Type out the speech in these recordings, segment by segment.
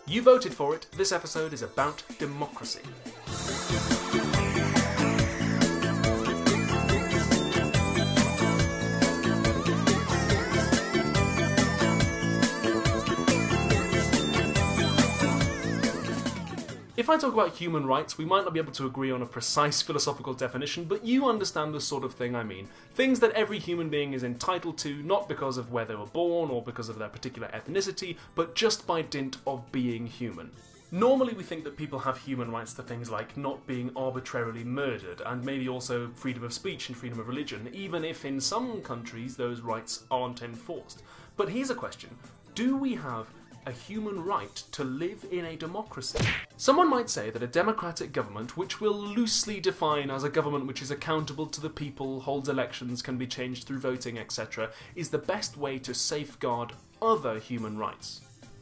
You voted for it. This episode is about democracy. If I talk about human rights, we might not be able to agree on a precise philosophical definition, but you understand the sort of thing I mean. Things that every human being is entitled to, not because of where they were born or because of their particular ethnicity, but just by dint of being human. Normally we think that people have human rights to things like not being arbitrarily murdered, and maybe also freedom of speech and freedom of religion, even if in some countries those rights aren't enforced. But here's a question. Do we have a human right to live in a democracy? Someone might say that a democratic government, which we'll loosely define as a government which is accountable to the people, holds elections, can be changed through voting, etc., is the best way to safeguard other human rights.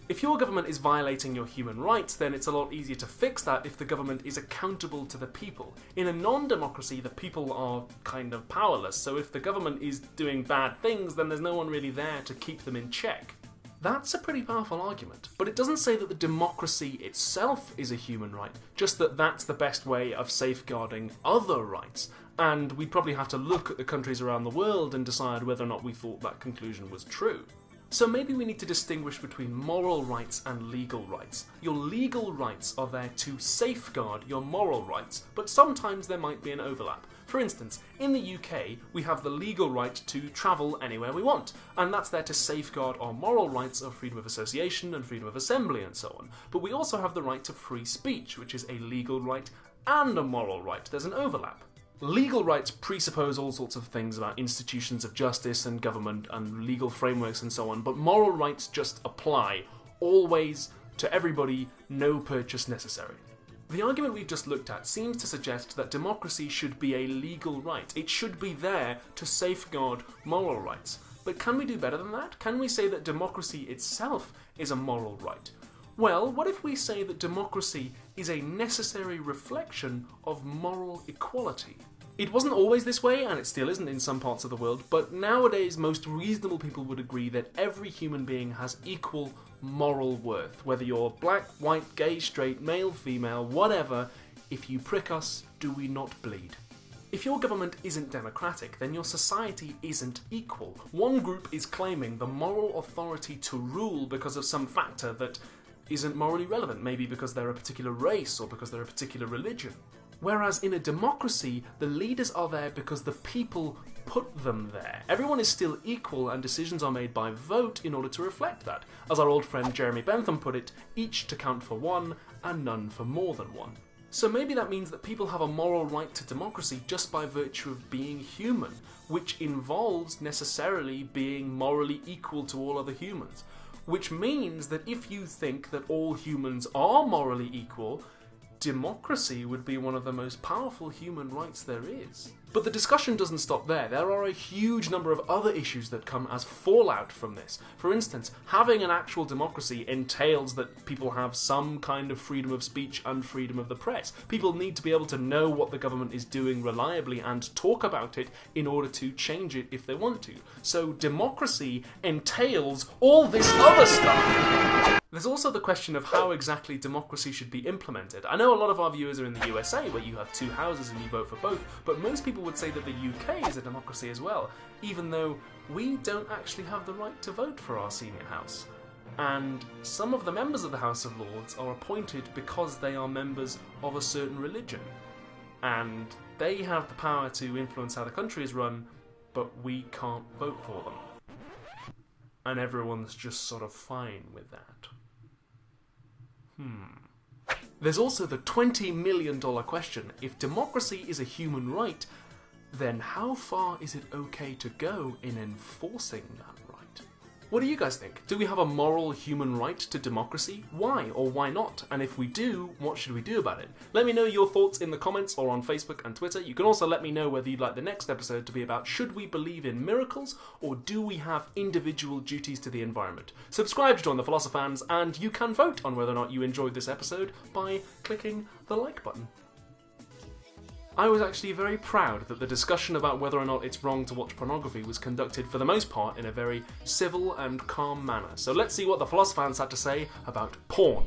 If your government is violating your human rights, then it's a lot easier to fix that if the government is accountable to the people. In a non-democracy, the people are kind of powerless, so if the government is doing bad things, then there's no one really there to keep them in check. That's a pretty powerful argument, but it doesn't say that the democracy itself is a human right, just that that's the best way of safeguarding other rights. And we'd probably have to look at the countries around the world and decide whether or not we thought that conclusion was true. So maybe we need to distinguish between moral rights and legal rights. Your legal rights are there to safeguard your moral rights, but sometimes there might be an overlap. For instance, in the UK, we have the legal right to travel anywhere we want, and that's there to safeguard our moral rights of freedom of association and freedom of assembly and so on. But we also have the right to free speech, which is a legal right and a moral right. There's an overlap. Legal rights presuppose all sorts of things about institutions of justice and government and legal frameworks and so on, but moral rights just apply, always, to everybody, no purchase necessary. The argument we've just looked at seems to suggest that democracy should be a legal right. It should be there to safeguard moral rights. But can we do better than that? Can we say that democracy itself is a moral right? Well, what if we say that democracy is a necessary reflection of moral equality? It wasn't always this way, and it still isn't in some parts of the world, but nowadays most reasonable people would agree that every human being has equal moral worth. Whether you're black, white, gay, straight, male, female, whatever, if you prick us, do we not bleed? If your government isn't democratic, then your society isn't equal. One group is claiming the moral authority to rule because of some factor that isn't morally relevant, maybe because they're a particular race or because they're a particular religion. Whereas in a democracy, the leaders are there because the people put them there. Everyone is still equal and decisions are made by vote in order to reflect that. As our old friend Jeremy Bentham put it, each to count for one and none for more than one. So maybe that means that people have a moral right to democracy just by virtue of being human, which involves necessarily being morally equal to all other humans. Which means that if you think that all humans are morally equal, democracy would be one of the most powerful human rights there is. But the discussion doesn't stop there. There are a huge number of other issues that come as fallout from this. For instance, having an actual democracy entails that people have some kind of freedom of speech and freedom of the press. People need to be able to know what the government is doing reliably and talk about it in order to change it if they want to. So democracy entails all this other stuff. There's also the question of how exactly democracy should be implemented. I know a lot of our viewers are in the USA, where you have two houses and you vote for both, but most people would say that the UK is a democracy as well, even though we don't actually have the right to vote for our senior house. And some of the members of the House of Lords are appointed because they are members of a certain religion. And they have the power to influence how the country is run, but we can't vote for them. And everyone's just sort of fine with that. There's also the $20 million question. If democracy is a human right, then how far is it okay to go in enforcing that right? What do you guys think? Do we have a moral human right to democracy? Why or why not? And if we do, what should we do about it? Let me know your thoughts in the comments or on Facebook and Twitter. You can also let me know whether you'd like the next episode to be about should we believe in miracles or do we have individual duties to the environment? Subscribe to join the Philosophans and you can vote on whether or not you enjoyed this episode by clicking the like button. I was actually very proud that the discussion about whether or not it's wrong to watch pornography was conducted for the most part in a very civil and calm manner. So let's see what the philosophers had to say about porn.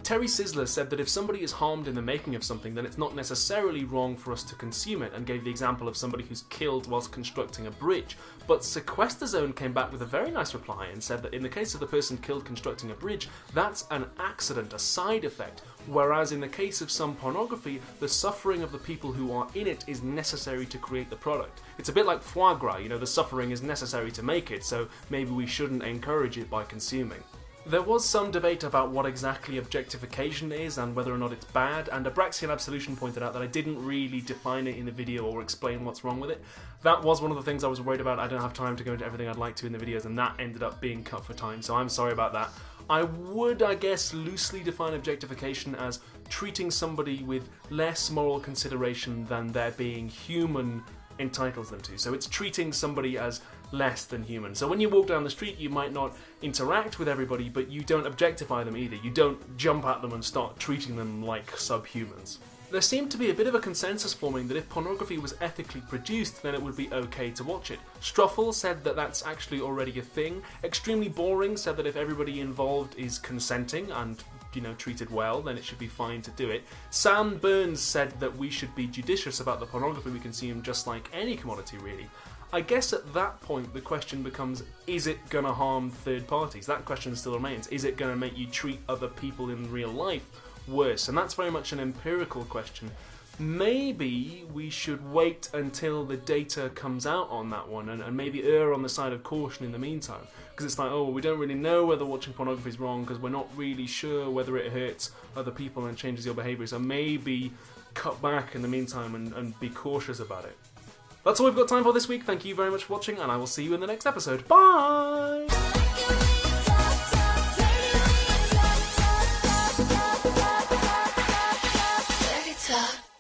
Terry Sizzler said that if somebody is harmed in the making of something, then it's not necessarily wrong for us to consume it, and gave the example of somebody who's killed whilst constructing a bridge. But Sequester Zone came back with a very nice reply and said that in the case of the person killed constructing a bridge, that's an accident, a side effect, whereas in the case of some pornography, the suffering of the people who are in it is necessary to create the product. It's a bit like foie gras, you know, the suffering is necessary to make it, so maybe we shouldn't encourage it by consuming. There was some debate about what exactly objectification is and whether or not it's bad, and Abraxian Absolution pointed out that I didn't really define it in the video or explain what's wrong with it. That was one of the things I was worried about. I don't have time to go into everything I'd like to in the videos, and that ended up being cut for time, so I'm sorry about that. I would, I guess, loosely define objectification as treating somebody with less moral consideration than their being human entitles them to. So it's treating somebody as less than human. So when you walk down the street, you might not interact with everybody, but you don't objectify them either. You don't jump at them and start treating them like subhumans. There seemed to be a bit of a consensus forming that if pornography was ethically produced, then it would be okay to watch it. Struffle said that that's actually already a thing. Extremely Boring said that if everybody involved is consenting and, you know, treated well, then it should be fine to do it. Sam Burns said that we should be judicious about the pornography we consume, just like any commodity, really. I guess at that point the question becomes, is it going to harm third parties? That question still remains. Is it going to make you treat other people in real life worse? And that's very much an empirical question. Maybe we should wait until the data comes out on that one and maybe err on the side of caution in the meantime. Because it's like, oh, well, we don't really know whether watching pornography is wrong because we're not really sure whether it hurts other people and changes your behaviour. So maybe cut back in the meantime and be cautious about it. That's all we've got time for this week. Thank you very much for watching, and I will see you in the next episode. Bye! Talk.